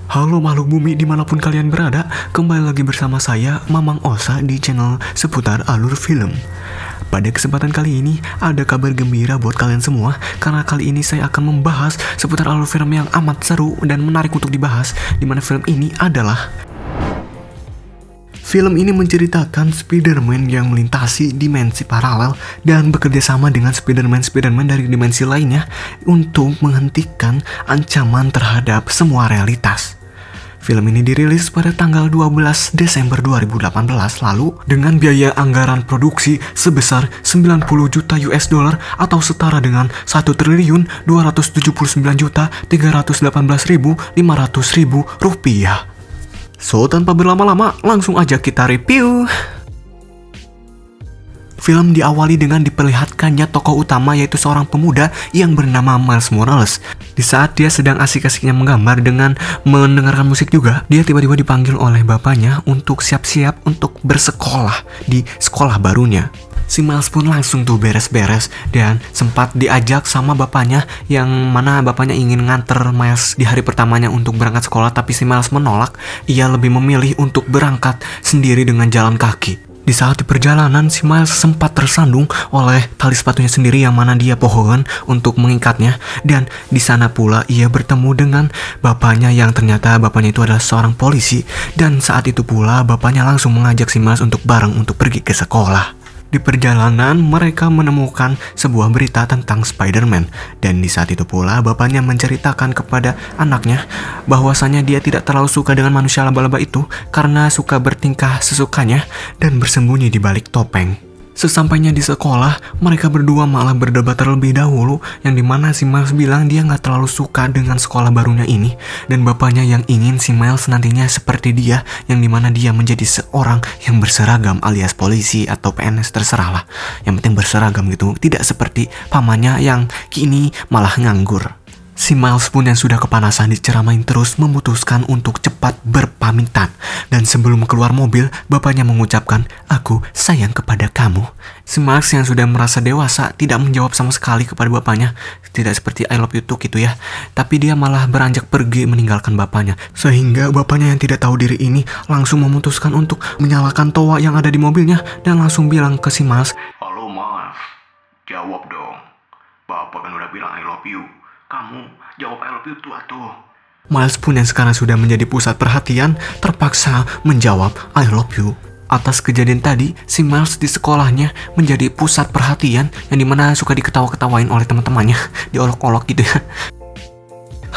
Halo makhluk bumi dimanapun kalian berada, kembali lagi bersama saya, Mamang Osa di channel seputar alur film. Pada kesempatan kali ini, ada kabar gembira buat kalian semua, karena kali ini saya akan membahas seputar alur film yang amat seru dan menarik untuk dibahas, dimana film ini adalah... Film ini menceritakan Spider-Man yang melintasi dimensi paralel dan bekerja sama dengan Spider-Man dari dimensi lainnya untuk menghentikan ancaman terhadap semua realitas. Film ini dirilis pada tanggal 12 Desember 2018 lalu dengan biaya anggaran produksi sebesar 90 juta US dollar atau setara dengan 1.279.318.500.000 rupiah. So, tanpa berlama-lama, langsung aja kita review. Film diawali dengan diperlihatkannya tokoh utama yaitu seorang pemuda yang bernama Miles Morales. Di saat dia sedang asik-asiknya menggambar dengan mendengarkan musik juga, dia tiba-tiba dipanggil oleh bapaknya untuk siap-siap untuk bersekolah di sekolah barunya. Si Miles pun langsung tuh beres-beres dan sempat diajak sama bapaknya yang mana bapaknya ingin nganter Miles di hari pertamanya untuk berangkat sekolah, tapi si Miles menolak. Ia lebih memilih untuk berangkat sendiri dengan jalan kaki. Di saat di perjalanan, si Miles sempat tersandung oleh tali sepatunya sendiri yang mana dia pohon untuk mengikatnya, dan di sana pula ia bertemu dengan bapaknya yang ternyata bapaknya itu adalah seorang polisi, dan saat itu pula bapaknya langsung mengajak si Miles untuk bareng untuk pergi ke sekolah. Di perjalanan, mereka menemukan sebuah berita tentang Spider-Man, dan di saat itu pula bapaknya menceritakan kepada anaknya bahwasanya dia tidak terlalu suka dengan manusia laba-laba itu karena suka bertingkah sesukanya dan bersembunyi di balik topeng. Sesampainya di sekolah, mereka berdua malah berdebat terlebih dahulu, yang dimana si Miles bilang dia nggak terlalu suka dengan sekolah barunya ini, dan bapaknya yang ingin si Miles nantinya seperti dia, yang dimana dia menjadi seorang yang berseragam alias polisi atau PNS, terserahlah, yang penting berseragam gitu, tidak seperti pamannya yang kini malah nganggur. Si Miles pun yang sudah kepanasan diceramain terus memutuskan untuk cepat berpamitan. Dan sebelum keluar mobil, bapaknya mengucapkan, "Aku sayang kepada kamu." Si Miles yang sudah merasa dewasa tidak menjawab sama sekali kepada bapaknya. Tidak seperti I love you too gitu ya. Tapi dia malah beranjak pergi meninggalkan bapaknya. Sehingga bapaknya yang tidak tahu diri ini langsung memutuskan untuk menyalakan toa yang ada di mobilnya dan langsung bilang ke si Miles, "Halo Miles, jawab dong. Bapak kan udah bilang I love you. Kamu jawab I love you tuh atuh." Miles pun yang sekarang sudah menjadi pusat perhatian terpaksa menjawab I love you. Atas kejadian tadi, si Miles di sekolahnya menjadi pusat perhatian yang dimana suka diketawa-ketawain oleh teman-temannya, diolok-olok gitu ya.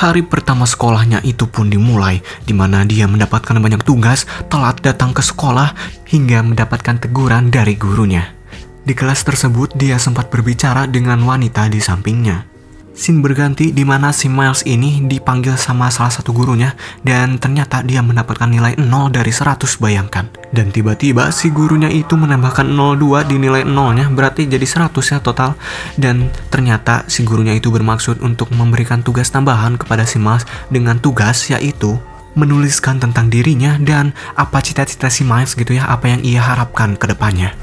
Hari pertama sekolahnya itu pun dimulai, dimana dia mendapatkan banyak tugas, telat datang ke sekolah, hingga mendapatkan teguran dari gurunya. Di kelas tersebut, dia sempat berbicara dengan wanita di sampingnya. Scene berganti di mana si Miles ini dipanggil sama salah satu gurunya dan ternyata dia mendapatkan nilai 0 dari 100, bayangkan. Dan tiba-tiba si gurunya itu menambahkan 02 di nilai 0-nya, berarti jadi 100 ya total. Dan ternyata si gurunya itu bermaksud untuk memberikan tugas tambahan kepada si Miles dengan tugas yaitu menuliskan tentang dirinya dan apa cita-cita si Miles gitu ya, apa yang ia harapkan ke depannya.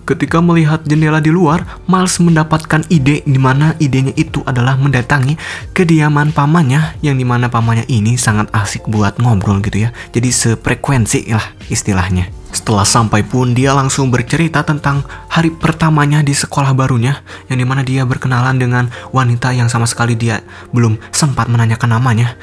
Ketika melihat jendela di luar, Miles mendapatkan ide di mana idenya itu adalah mendatangi kediaman pamannya, yang dimana pamannya ini sangat asik buat ngobrol gitu ya. Jadi sefrekuensi lah istilahnya. Setelah sampai pun dia langsung bercerita tentang hari pertamanya di sekolah barunya, yang dimana dia berkenalan dengan wanita yang sama sekali dia belum sempat menanyakan namanya.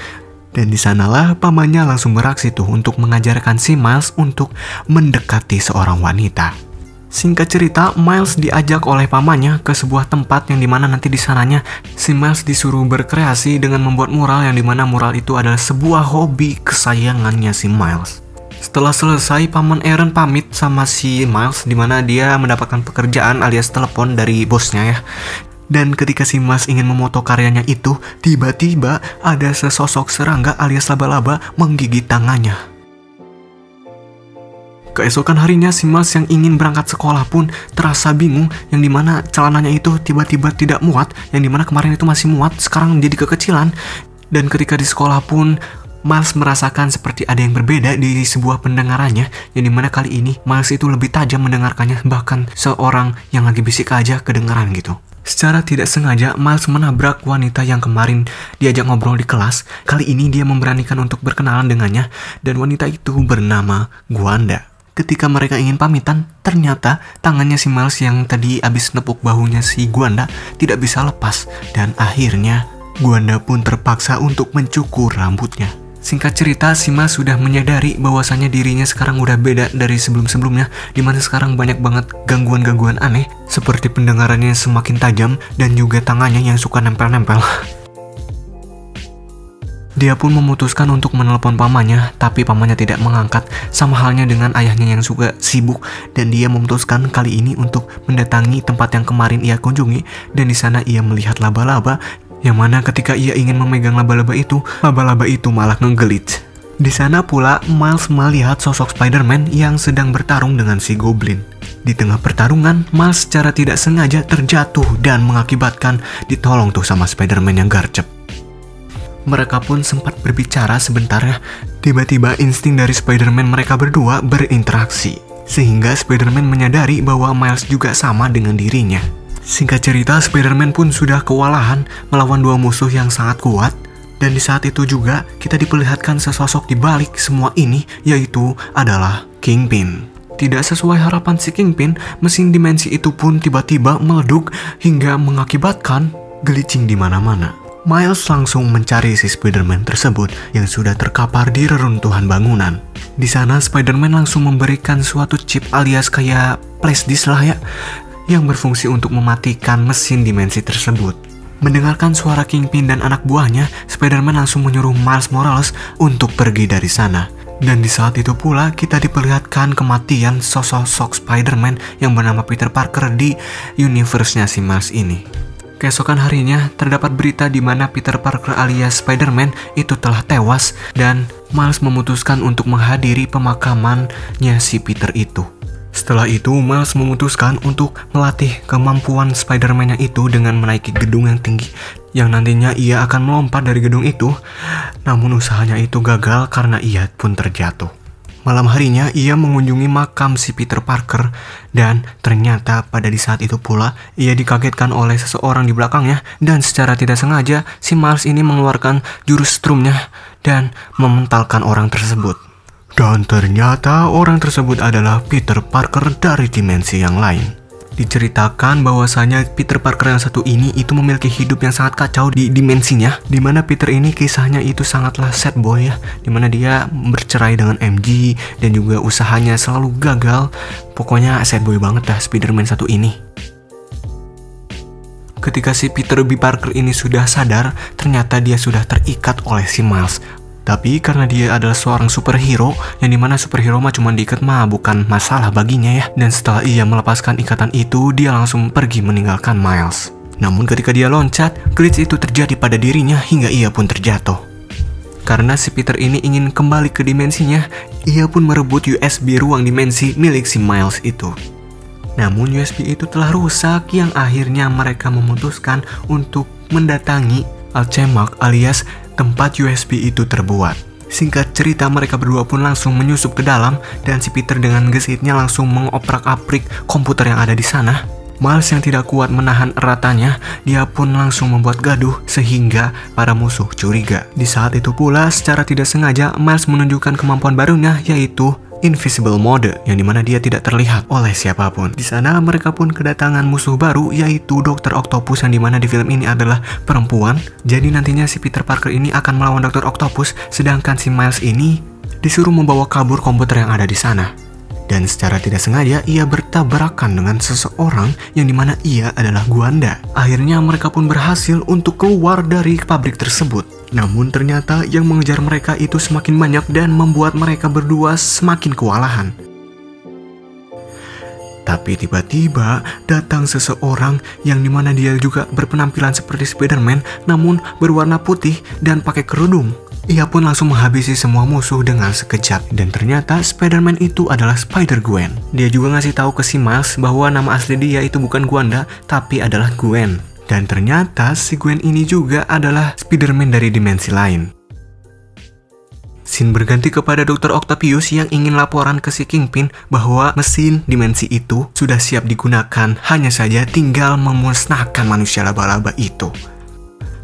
Dan di sanalah pamannya langsung beraksi tuh untuk mengajarkan si Miles untuk mendekati seorang wanita. Singkat cerita, Miles diajak oleh pamannya ke sebuah tempat yang dimana nanti di sananya si Miles disuruh berkreasi dengan membuat mural, yang dimana mural itu adalah sebuah hobi kesayangannya si Miles. Setelah selesai, paman Aaron pamit sama si Miles, dimana dia mendapatkan pekerjaan alias telepon dari bosnya ya. Dan ketika si Miles ingin memoto karyanya itu, tiba-tiba ada sesosok serangga alias laba-laba menggigit tangannya. Keesokan harinya, si Miles yang ingin berangkat sekolah pun terasa bingung, yang dimana celananya itu tiba-tiba tidak muat, yang dimana kemarin itu masih muat, sekarang menjadi kekecilan. Dan ketika di sekolah pun Miles merasakan seperti ada yang berbeda di sebuah pendengarannya, yang dimana kali ini Miles itu lebih tajam mendengarkannya, bahkan seorang yang lagi bisik aja kedengaran gitu. Secara tidak sengaja, Miles menabrak wanita yang kemarin diajak ngobrol di kelas. Kali ini dia memberanikan untuk berkenalan dengannya, dan wanita itu bernama Gwanda. Ketika mereka ingin pamitan, ternyata tangannya si Miles yang tadi habis nepuk bahunya si Gwanda tidak bisa lepas, dan akhirnya Gwanda pun terpaksa untuk mencukur rambutnya. Singkat cerita, si Miles sudah menyadari bahwasannya dirinya sekarang udah beda dari sebelum-sebelumnya, dimana sekarang banyak banget gangguan-gangguan aneh, seperti pendengarannya yang semakin tajam dan juga tangannya yang suka nempel-nempel. Dia pun memutuskan untuk menelpon pamannya, tapi pamannya tidak mengangkat, sama halnya dengan ayahnya yang suka sibuk, dan dia memutuskan kali ini untuk mendatangi tempat yang kemarin ia kunjungi, dan di sana ia melihat laba-laba, yang mana ketika ia ingin memegang laba-laba itu malah ngeglitch. Di sana pula Miles melihat sosok Spider-Man yang sedang bertarung dengan si Goblin. Di tengah pertarungan, Miles secara tidak sengaja terjatuh dan mengakibatkan ditolong tuh sama Spider-Man yang garcep. Mereka pun sempat berbicara sebentar ya. Tiba-tiba insting dari Spider-Man mereka berdua berinteraksi, sehingga Spider-Man menyadari bahwa Miles juga sama dengan dirinya. Singkat cerita, Spider-Man pun sudah kewalahan melawan dua musuh yang sangat kuat. Dan di saat itu juga kita diperlihatkan sesosok di balik semua ini, yaitu adalah Kingpin. Tidak sesuai harapan si Kingpin, mesin dimensi itu pun tiba-tiba meleduk hingga mengakibatkan glitching di mana-mana. Miles langsung mencari si Spider-Man tersebut yang sudah terkapar di reruntuhan bangunan. Di sana Spider-Man langsung memberikan suatu chip alias kayak flash disk lah ya, yang berfungsi untuk mematikan mesin dimensi tersebut. Mendengarkan suara Kingpin dan anak buahnya, Spider-Man langsung menyuruh Miles Morales untuk pergi dari sana. Dan di saat itu pula kita diperlihatkan kematian sosok Spider-Man yang bernama Peter Parker di universe-nya si Miles ini. Keesokan harinya terdapat berita di mana Peter Parker alias Spider-Man itu telah tewas, dan Miles memutuskan untuk menghadiri pemakamannya si Peter itu. Setelah itu, Miles memutuskan untuk melatih kemampuan Spider-Man-nya itu dengan menaiki gedung yang tinggi, yang nantinya ia akan melompat dari gedung itu. Namun usahanya itu gagal karena ia pun terjatuh. Malam harinya, ia mengunjungi makam si Peter Parker, dan ternyata pada di saat itu pula, ia dikagetkan oleh seseorang di belakangnya, dan secara tidak sengaja, si Miles ini mengeluarkan jurus strumnya dan mementalkan orang tersebut. Dan ternyata orang tersebut adalah Peter Parker dari dimensi yang lain. Diceritakan bahwasanya Peter Parker yang satu ini itu memiliki hidup yang sangat kacau di dimensinya, dimana Peter ini kisahnya itu sangatlah sad boy ya, dimana dia bercerai dengan MJ dan juga usahanya selalu gagal. Pokoknya sad boy banget dah Spider-Man satu ini. Ketika si Peter B. Parker ini sudah sadar, ternyata dia sudah terikat oleh si Miles. Tapi karena dia adalah seorang superhero, yang dimana superhero mah cuma diikat mah bukan masalah baginya ya. Dan setelah ia melepaskan ikatan itu, dia langsung pergi meninggalkan Miles. Namun ketika dia loncat, glitch itu terjadi pada dirinya hingga ia pun terjatuh. Karena si Peter ini ingin kembali ke dimensinya, ia pun merebut USB ruang dimensi milik si Miles itu. Namun USB itu telah rusak, yang akhirnya mereka memutuskan untuk mendatangi Alchemax alias tempat USB itu terbuat. Singkat cerita, mereka berdua pun langsung menyusup ke dalam, dan si Peter dengan gesitnya langsung mengoprak-aprik komputer yang ada di sana. Miles yang tidak kuat menahan eratannya, dia pun langsung membuat gaduh sehingga para musuh curiga. Di saat itu pula, secara tidak sengaja, Miles menunjukkan kemampuan barunya, yaitu Invisible Mode, yang dimana dia tidak terlihat oleh siapapun. Di sana mereka pun kedatangan musuh baru, yaitu Dr. Octopus, yang dimana di film ini adalah perempuan. Jadi nantinya si Peter Parker ini akan melawan Dr. Octopus, sedangkan si Miles ini disuruh membawa kabur komputer yang ada di sana. Dan secara tidak sengaja ia bertabrakan dengan seseorang yang dimana ia adalah Gwanda. Akhirnya mereka pun berhasil untuk keluar dari pabrik tersebut. Namun ternyata yang mengejar mereka itu semakin banyak dan membuat mereka berdua semakin kewalahan. Tapi tiba-tiba datang seseorang yang dimana dia juga berpenampilan seperti Spider-Man, namun berwarna putih dan pakai kerudung. Ia pun langsung menghabisi semua musuh dengan sekejap. Dan ternyata Spider-Man itu adalah Spider-Gwen. Dia juga ngasih tahu ke si Miles bahwa nama asli dia itu bukan Gwanda, tapi adalah Gwen. Dan ternyata si Gwen ini juga adalah Spider-Man dari dimensi lain. Scene berganti kepada Dr. Octavius yang ingin laporan ke si Kingpin bahwa mesin dimensi itu sudah siap digunakan, hanya saja tinggal memusnahkan manusia laba-laba itu.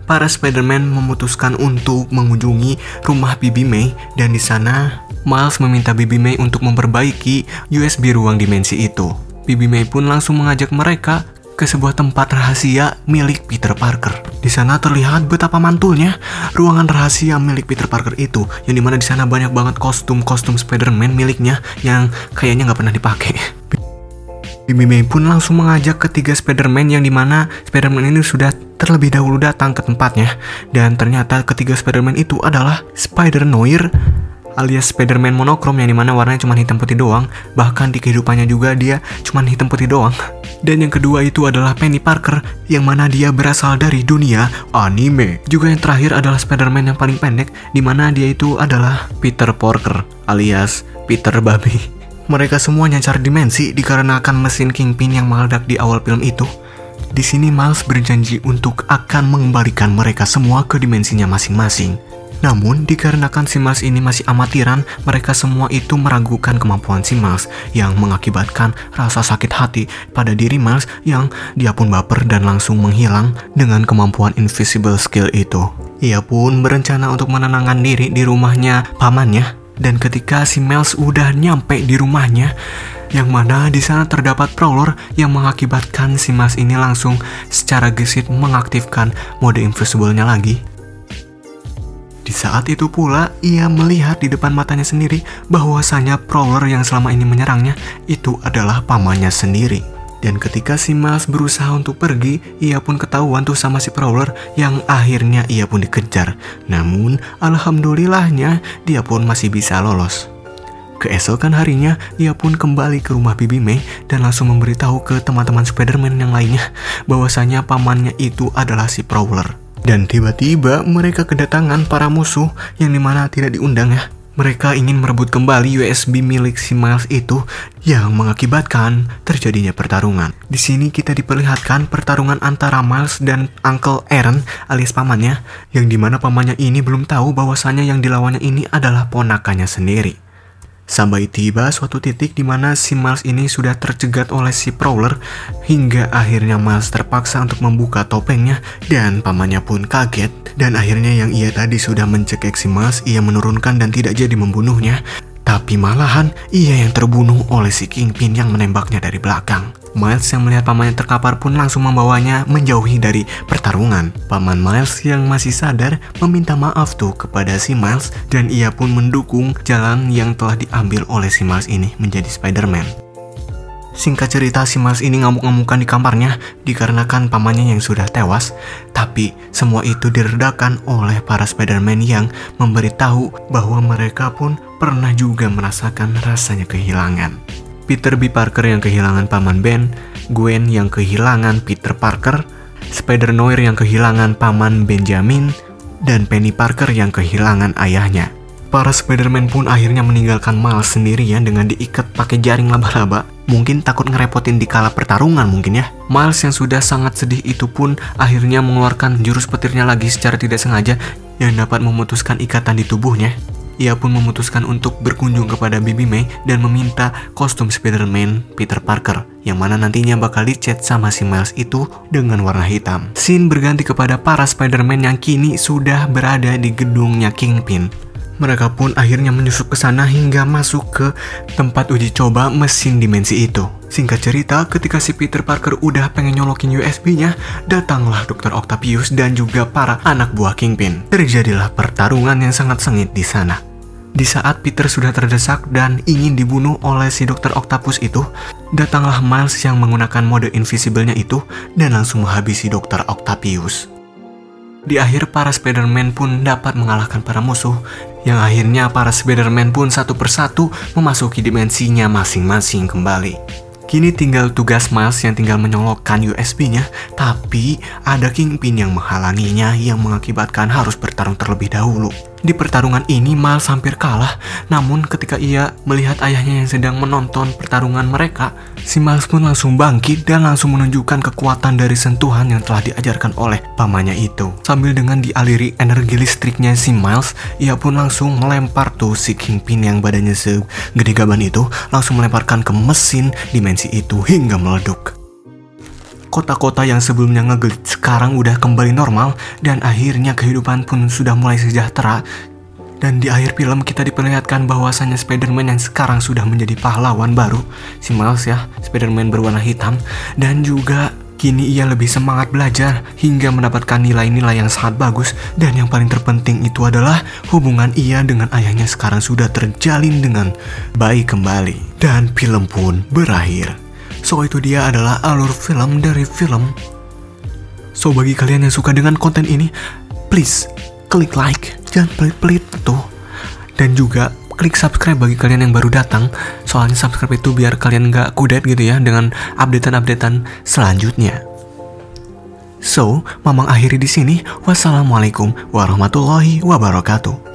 Para Spider-Man memutuskan untuk mengunjungi rumah Bibi May dan di sana Miles meminta Bibi May untuk memperbaiki USB ruang dimensi itu. Bibi May pun langsung mengajak mereka ke sebuah tempat rahasia milik Peter Parker. Di sana terlihat betapa mantulnya ruangan rahasia milik Peter Parker itu, yang dimana di sana banyak banget kostum-kostum Spider-Man miliknya yang kayaknya nggak pernah dipakai. Bibi May pun langsung mengajak ketiga Spider-Man yang dimana Spider-Man ini sudah terlebih dahulu datang ke tempatnya, dan ternyata ketiga Spider-Man itu adalah Spider-Noir alias Spider-Man monokrom yang dimana warnanya cuma hitam putih doang, bahkan di kehidupannya juga dia cuma hitam putih doang. Dan yang kedua itu adalah Penny Parker yang mana dia berasal dari dunia anime. Juga yang terakhir adalah Spider-Man yang paling pendek, dimana dia itu adalah Peter Parker alias Peter Babi. Mereka semua nyancar dimensi dikarenakan mesin Kingpin yang meledak di awal film itu. Di sini Miles berjanji untuk akan mengembalikan mereka semua ke dimensinya masing-masing. Namun, dikarenakan si Miles ini masih amatiran, mereka semua itu meragukan kemampuan si Miles yang mengakibatkan rasa sakit hati pada diri Miles yang dia pun baper dan langsung menghilang dengan kemampuan invisible skill itu. Ia pun berencana untuk menenangkan diri di rumahnya pamannya, dan ketika si Miles udah nyampe di rumahnya, yang mana di sana terdapat Prowler yang mengakibatkan si Miles ini langsung secara gesit mengaktifkan mode invisible-nya lagi. Di saat itu pula, ia melihat di depan matanya sendiri bahwasanya Prowler yang selama ini menyerangnya itu adalah pamannya sendiri. Dan ketika si Miles berusaha untuk pergi, ia pun ketahuan tuh sama si Prowler yang akhirnya ia pun dikejar. Namun, alhamdulillahnya dia pun masih bisa lolos. Keesokan harinya, ia pun kembali ke rumah Bibi May dan langsung memberitahu ke teman-teman Spider-Man yang lainnya bahwasanya pamannya itu adalah si Prowler. Dan tiba-tiba mereka kedatangan para musuh yang dimana tidak diundang ya. Mereka ingin merebut kembali USB milik si Miles itu yang mengakibatkan terjadinya pertarungan. Di sini kita diperlihatkan pertarungan antara Miles dan Uncle Aaron alias pamannya, yang dimana pamannya ini belum tahu bahwasannya yang dilawannya ini adalah ponakannya sendiri. Sampai tiba suatu titik di mana si Miles ini sudah tercegat oleh si Prowler, hingga akhirnya Miles terpaksa untuk membuka topengnya dan pamannya pun kaget. Dan akhirnya yang ia tadi sudah mencekik si Miles, ia menurunkan dan tidak jadi membunuhnya, tapi malahan ia yang terbunuh oleh si Kingpin yang menembaknya dari belakang. Miles yang melihat pamannya terkapar pun langsung membawanya menjauhi dari pertarungan. Paman Miles yang masih sadar meminta maaf tuh kepada si Miles, dan ia pun mendukung jalan yang telah diambil oleh si Miles ini menjadi Spider-Man. Singkat cerita, si Miles ini ngamuk-ngamukan di kamarnya dikarenakan pamannya yang sudah tewas. Tapi semua itu diredakan oleh para Spider-Man yang memberitahu bahwa mereka pun pernah juga merasakan rasanya kehilangan. Peter B. Parker yang kehilangan paman Ben, Gwen yang kehilangan Peter Parker, Spider-Noir yang kehilangan paman Benjamin, dan Penny Parker yang kehilangan ayahnya. Para Spider-Man pun akhirnya meninggalkan Miles sendirian dengan diikat pakai jaring laba-laba. Mungkin takut ngerepotin di kala pertarungan mungkin ya. Miles yang sudah sangat sedih itu pun akhirnya mengeluarkan jurus petirnya lagi secara tidak sengaja yang dapat memutuskan ikatan di tubuhnya. Ia pun memutuskan untuk berkunjung kepada Bibi May dan meminta kostum Spider-Man Peter Parker, yang mana nantinya bakal dicat sama si Miles itu dengan warna hitam. Scene berganti kepada para Spider-Man yang kini sudah berada di gedungnya Kingpin. Mereka pun akhirnya menyusup ke sana hingga masuk ke tempat uji coba mesin dimensi itu. Singkat cerita, ketika si Peter Parker udah pengen nyolokin USB-nya, datanglah Dr. Octavius dan juga para anak buah Kingpin. Terjadilah pertarungan yang sangat sengit di sana. Di saat Peter sudah terdesak dan ingin dibunuh oleh si Dr. Octopus itu, datanglah Miles yang menggunakan mode invisible-nya itu dan langsung menghabisi Dr. Octavius. Di akhir, para Spider-Man pun dapat mengalahkan para musuh, yang akhirnya para Spider-Man pun satu persatu memasuki dimensinya masing-masing kembali. Kini tinggal tugas Miles yang tinggal menyolokkan USB-nya, tapi ada Kingpin yang menghalanginya yang mengakibatkan harus bertarung terlebih dahulu. Di pertarungan ini Miles hampir kalah, namun ketika ia melihat ayahnya yang sedang menonton pertarungan mereka, si Miles pun langsung bangkit dan langsung menunjukkan kekuatan dari sentuhan yang telah diajarkan oleh pamannya itu. Sambil dengan dialiri energi listriknya si Miles, ia pun langsung melempar tuh si Kingpin yang badannya segede gaban itu, langsung melemparkan ke mesin dimensi itu hingga meleduk. Kota-kota yang sebelumnya ngeglitch sekarang udah kembali normal dan akhirnya kehidupan pun sudah mulai sejahtera. Dan di akhir film kita diperlihatkan bahwasannya Spider-Man yang sekarang sudah menjadi pahlawan baru, si Miles ya, Spider-Man berwarna hitam, dan juga kini ia lebih semangat belajar hingga mendapatkan nilai-nilai yang sangat bagus, dan yang paling terpenting itu adalah hubungan ia dengan ayahnya sekarang sudah terjalin dengan baik kembali. Dan film pun berakhir. So itu dia adalah alur film dari film. So bagi kalian yang suka dengan konten ini, please klik like, jangan pelit-pelit tuh. Dan juga klik subscribe bagi kalian yang baru datang. Soalnya subscribe itu biar kalian gak kudet gitu ya dengan updatean-updatean selanjutnya. So, Mamang akhiri di sini. Wassalamualaikum warahmatullahi wabarakatuh.